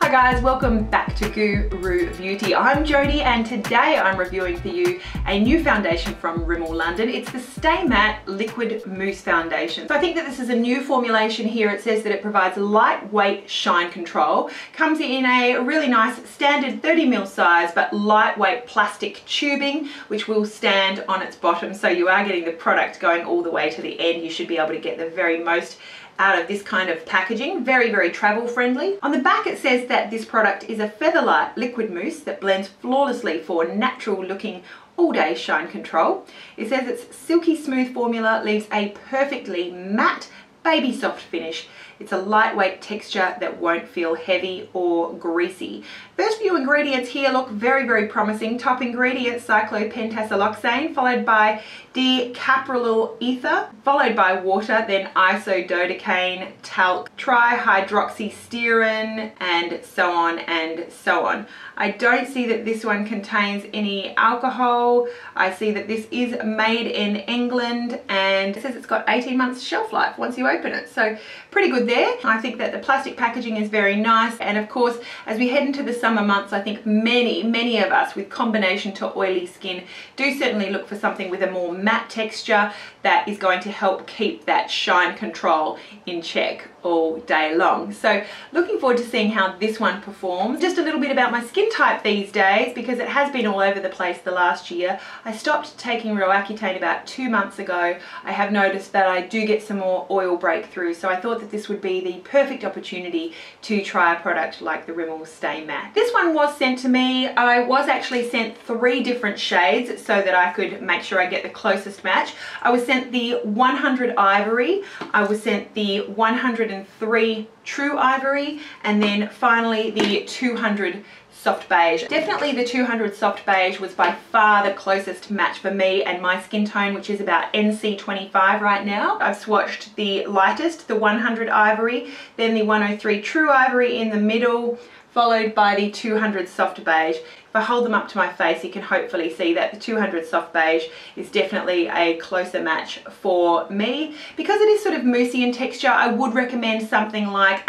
Hi guys, welcome back to Guru Beauty. I'm Jodie and today I'm reviewing for you a new foundation from Rimmel London. It's the Stay Matte Liquid Mousse Foundation. So I think that this is a new formulation here. It says that it provides lightweight shine control. Comes in a really nice standard 30ml size but lightweight plastic tubing which will stand on its bottom, so you are getting the product going all the way to the end. You should be able to get the very most out of this kind of packaging. Very, very travel friendly. On the back it says that this product is a feather-light liquid mousse that blends flawlessly for natural looking all day shine control. It says its silky smooth formula leaves a perfectly matte baby soft finish. It's a lightweight texture that won't feel heavy or greasy. First few ingredients here look very, very promising. Top ingredient, cyclopentasiloxane, followed by DICAPRYLYL ether, followed by water, then ISODODECANE, TALC, TRIHYDROXYSTEARIN, and so on and so on. I don't see that this one contains any alcohol. I see that this is made in England and it says it's got 18 months shelf life once you open it. So pretty good there. I think that the plastic packaging is very nice, and of course as we head into the summer months I think many of us with combination to oily skin do certainly look for something with a more matte texture that is going to help keep that shine control in check all day long. So looking forward to seeing how this one performs. Just a little bit about my skin type these days, because it has been all over the place the last year. I stopped taking Roaccutane about 2 months ago. I have noticed that I do get some more oil breakthrough, so I thought that this would be the perfect opportunity to try a product like the Rimmel Stay Matte. This one was sent to me. I was actually sent 3 different shades so that I could make sure I get the closest match. I was sent the 100 Ivory, I was sent the 103 True Ivory, and then finally the 200 Soft Beige. Definitely the 200 Soft Beige was by far the closest match for me and my skin tone, which is about NC25 right now. I've swatched the lightest, the 100 Ivory, then the 103 True Ivory in the middle, followed by the 200 Soft Beige. If I hold them up to my face, you can hopefully see that the 200 Soft Beige is definitely a closer match for me. Because it is sort of moussey in texture, I would recommend something like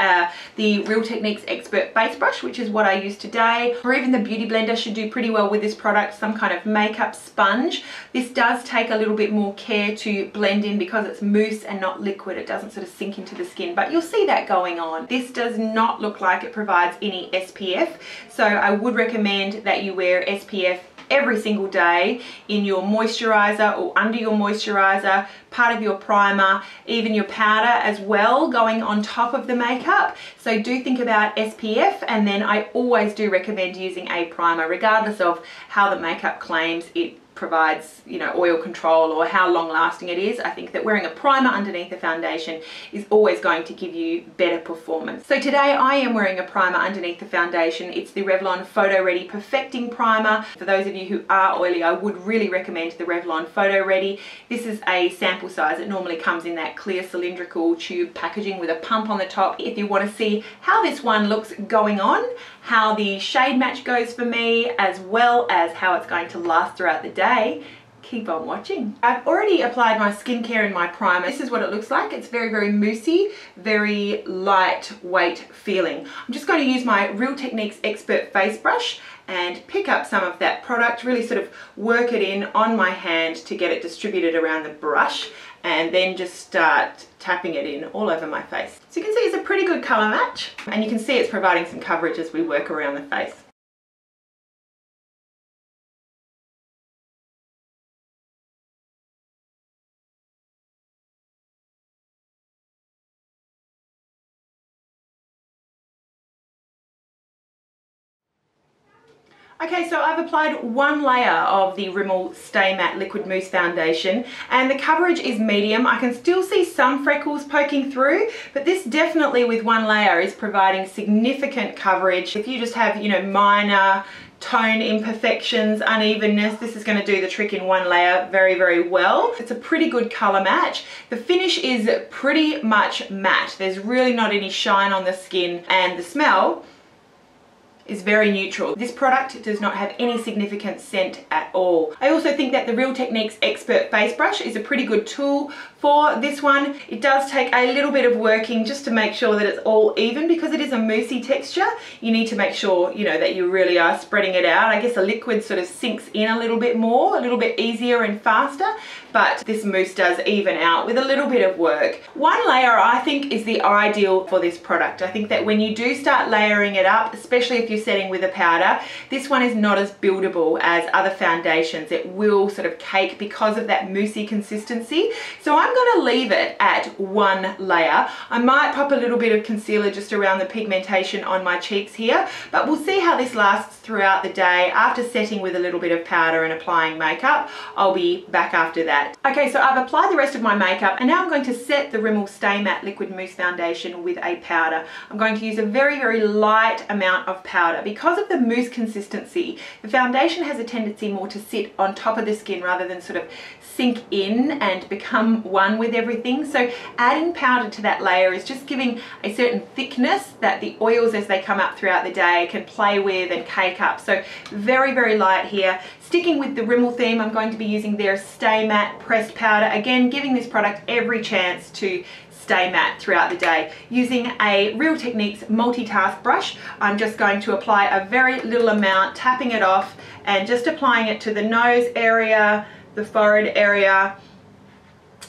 the Real Techniques Expert Face Brush, which is what I use today, or even the Beauty Blender should do pretty well with this product, some kind of makeup sponge. This does take a little bit more care to blend in because it's mousse and not liquid. It doesn't sort of sink into the skin, but you'll see that going on. This does not look like it provides any SPF, so I would recommend that you wear SPF every single day in your moisturizer or under your moisturizer, part of your primer, even your powder as well, going on top of the makeup. So do think about SPF, and then I always do recommend using a primer regardless of how the makeup claims it provides, you know, oil control or how long lasting it is. I think that wearing a primer underneath the foundation is always going to give you better performance. So today I am wearing a primer underneath the foundation. It's the Revlon Photo Ready Perfecting Primer. For those of you who are oily, I would really recommend the Revlon Photo Ready. This is a sample size. It normally comes in that clear cylindrical tube packaging with a pump on the top. If you want to see how this one looks going on, how the shade match goes for me, as well as how it's going to last throughout the day, keep on watching. I've already applied my skincare and my primer. This is what it looks like. It's very, very moussey, very lightweight feeling. I'm just going to use my Real Techniques Expert Face Brush and pick up some of that product, really sort of work it in on my hand to get it distributed around the brush, and then just start tapping it in all over my face. So you can see it's a pretty good colour match, and you can see it's providing some coverage as we work around the face. Okay, so I've applied 1 layer of the Rimmel Stay Matte Liquid Mousse Foundation, and the coverage is medium. I can still see some freckles poking through, but this definitely with 1 layer is providing significant coverage. If you just have, you know, minor tone imperfections, unevenness, this is going to do the trick in 1 layer very, very well. It's a pretty good colour match. The finish is pretty much matte. There's really not any shine on the skin, and the smell is very neutral. This product does not have any significant scent at all. I also think that the Real Techniques Expert Face Brush is a pretty good tool for this one. It does take a little bit of working just to make sure that it's all even, because it is a moussey texture. You need to make sure, you know, that you really are spreading it out. I guess a liquid sort of sinks in a little bit more, a little bit easier and faster, but this mousse does even out with a little bit of work. One layer I think is the ideal for this product. I think that when you do start layering it up, especially if you're setting with a powder, this one is not as buildable as other foundations. It will sort of cake because of that moussey consistency. So I'm going to leave it at one layer. I might pop a little bit of concealer just around the pigmentation on my cheeks here, but we'll see how this lasts throughout the day. After setting with a little bit of powder and applying makeup, I'll be back after that. Okay, so I've applied the rest of my makeup, and now I'm going to set the Rimmel Stay Matte Liquid Mousse Foundation with a powder. I'm going to use a very, very light amount of powder. Because of the mousse consistency, the foundation has a tendency more to sit on top of the skin rather than sort of sink in and become one with everything. So adding powder to that layer is just giving a certain thickness that the oils, as they come up throughout the day, can play with and cake up. So very, very light here. Sticking with the Rimmel theme, I'm going to be using their Stay Matte pressed powder. Again, giving this product every chance to stay matte throughout the day. Using a Real Techniques multitask brush, I'm just going to apply a very little amount, tapping it off and just applying it to the nose area, the forehead area,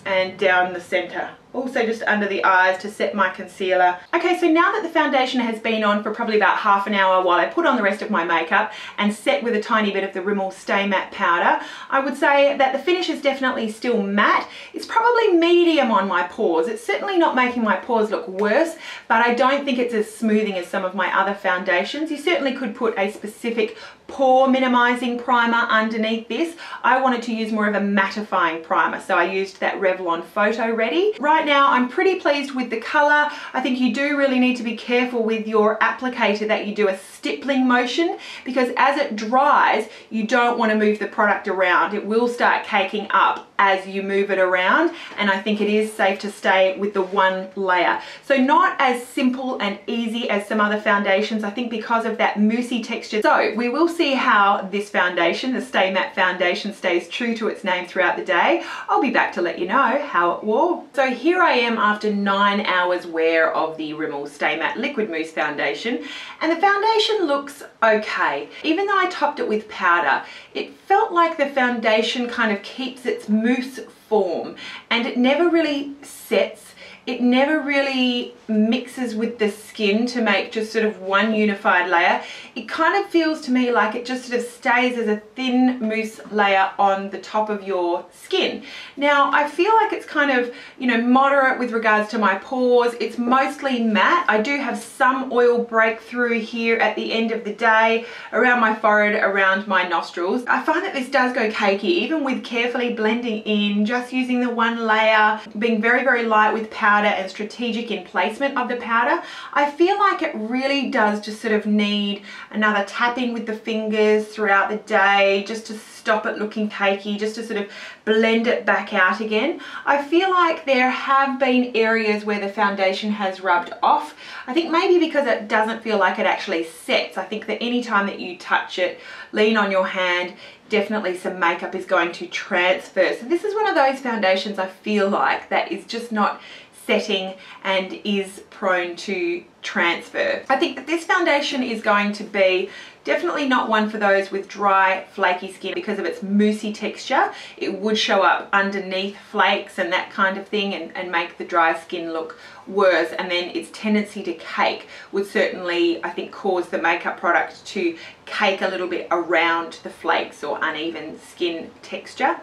and down the center. Also just under the eyes to set my concealer. Okay, so now that the foundation has been on for probably about half an hour while I put on the rest of my makeup and set with a tiny bit of the Rimmel Stay Matte powder, I would say that the finish is definitely still matte. It's probably medium on my pores. It's certainly not making my pores look worse, but I don't think it's as smoothing as some of my other foundations. You certainly could put a specific pore minimizing primer underneath this. I wanted to use more of a mattifying primer, so I used that Revlon Photo Ready. Right now I'm pretty pleased with the color. I think you do really need to be careful with your applicator that you do a stippling motion, because as it dries you don't want to move the product around. It will start caking up as you move it around, and I think it is safe to stay with the one layer. So not as simple and easy as some other foundations, I think, because of that moussey texture. So we will see how this foundation, the Stay Matte foundation, stays true to its name throughout the day. I'll be back to let you know how it wore. So here I am after 9 hours wear of the Rimmel Stay Matte Liquid Mousse Foundation, and the foundation looks okay. Even though I topped it with powder, it felt like the foundation kind of keeps its mousse form, and it never really sets. It never really mixes with the skin to make just sort of one unified layer. It kind of feels to me like it just sort of stays as a thin mousse layer on the top of your skin. Now, I feel like it's kind of, you know, moderate with regards to my pores. It's mostly matte. I do have some oil breakthrough here at the end of the day, around my forehead, around my nostrils. I find that this does go cakey, even with carefully blending in, just using the one layer, being very, very light with powder and strategic in placement of the powder. I feel like it really does just sort of need another tapping with the fingers throughout the day, just to stop it looking cakey, just to sort of blend it back out again. I feel like there have been areas where the foundation has rubbed off. I think maybe because it doesn't feel like it actually sets. I think that any time that you touch it, lean on your hand, definitely some makeup is going to transfer. So this is one of those foundations I feel like that is just not setting and is prone to transfer. I think that this foundation is going to be definitely not one for those with dry, flaky skin because of its moussey texture. It would show up underneath flakes and that kind of thing, and make the dry skin look worse, and then its tendency to cake would certainly, I think, cause the makeup product to cake a little bit around the flakes or uneven skin texture.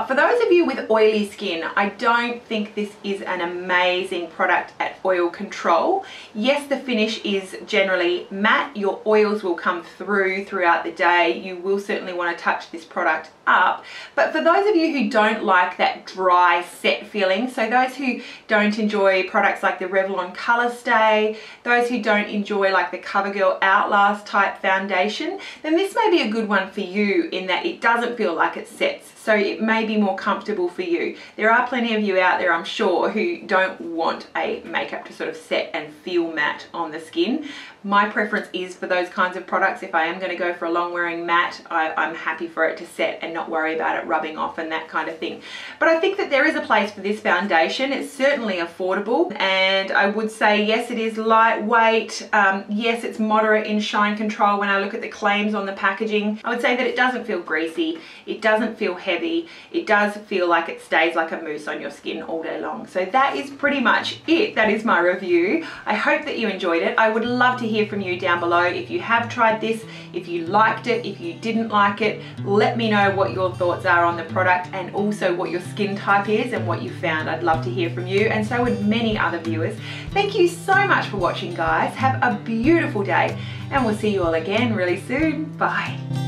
For those of you with oily skin, I don't think this is an amazing product at oil control. Yes, the finish is generally matte. Your oils will come throughout the day. You will certainly want to touch this product up. But for those of you who don't like that dry set feeling, so those who don't enjoy products like the Revlon Color Stay, those who don't enjoy like the CoverGirl Outlast type foundation, then this may be a good one for you in that it doesn't feel like it sets. So it may be more comfortable for you. There are plenty of you out there, I'm sure, who don't want a makeup to sort of set and feel matte on the skin. My preference is for those kinds of products. If I am going to go for a long wearing matte, I'm happy for it to set and not worry about it rubbing off and that kind of thing. But I think that there is a place for this foundation. It's certainly affordable, and I would say yes, it is lightweight. Yes, it's moderate in shine control. When I look at the claims on the packaging, I would say that it doesn't feel greasy. It doesn't feel heavy. It does feel like it stays like a mousse on your skin all day long. So that is pretty much it. That is my review. I hope that you enjoyed it. I would love to hear from you down below if you have tried this, if you liked it, if you didn't like it. Let me know what your thoughts are on the product and also what your skin type is and what you found. I'd love to hear from you, and so would many other viewers. Thank you so much for watching, guys. Have a beautiful day, and we'll see you all again really soon. Bye.